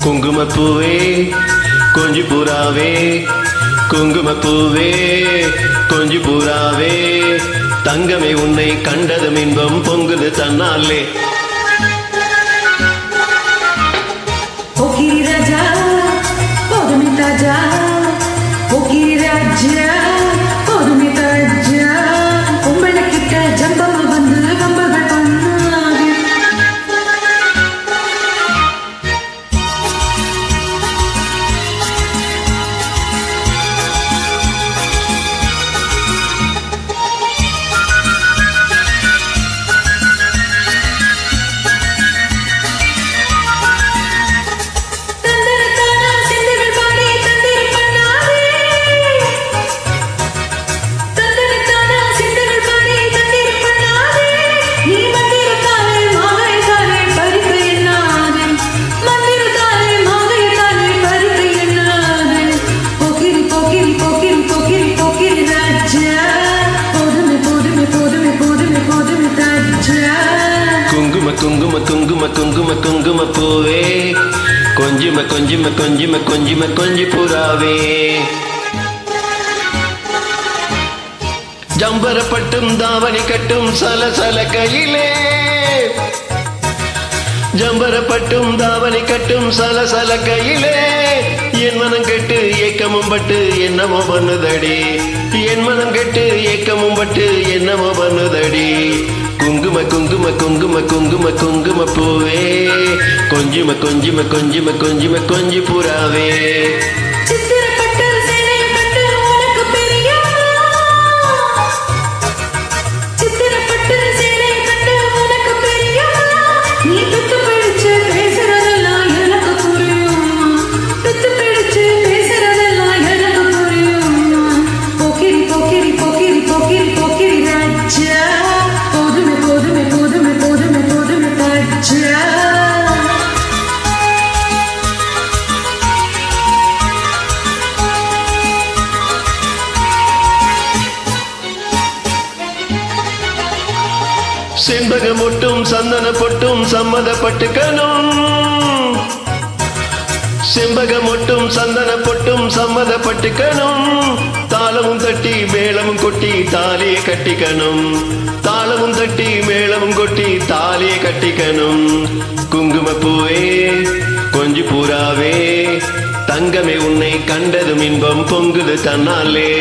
குங்குமப்பூவே கொஞ்சி புறாவே, குங்குமப்பூவே கொஞ்சி புறாவே, தங்கமே உன்னை கண்டதும் இன்பம் பொங்குது தன்னாலே. ஓகே ராஜா போதுமே தாஜா, ஓகே ராஜா போதுமே தாஜா, உங்களை கிட்ட ஜம்பமா வந்து வம்பகள் பண்ணாது. குங்கும குங்கும குங்கும குங்கும பூவே, கொஞ்சிம கொஞ்சிம கொஞ்சிம கொஞ்சிம கொஞ்சி புறாவே, ஜம்பரப்பட்டும் தாவணி கட்டும் சலசல கையிலே, ஜம்பரப்பட்டும் தாவணி கட்டும் சலசல கையிலே, என் மனம் கெட்டு ஏக்கமும் பட்டு என்னமோ பண்ணுதடி, என் மனம் கெட்டு ஏக்கமும் பட்டு என்னமோ பண்ணுதடி. குங்கும குங்கும குங்கும குங்கும குங்கும பூவே, கொஞ்சிம கொஞ்சிம கொஞ்சிம கொஞ்சிம கொஞ்சி புறாவே. செண்பகம் ஒட்டும் சந்தன பொட்டும் சம்மதப்பட்டுக்கணும், செண்பகம் ஒட்டும் சந்தன பொட்டும் சம்மதப்பட்டுக்கணும், தாளமும் தட்டி மேளமும் கொட்டி தாலியை கட்டிக்கணும், தாளமும் தட்டி மேளமும் கொட்டி தாலியை கட்டிக்கணும். குங்குமப்பூவே கொஞ்சி புறாவே, தங்கமே உன்னை கண்டதும் இன்பம் பொங்குது தன்னாலே.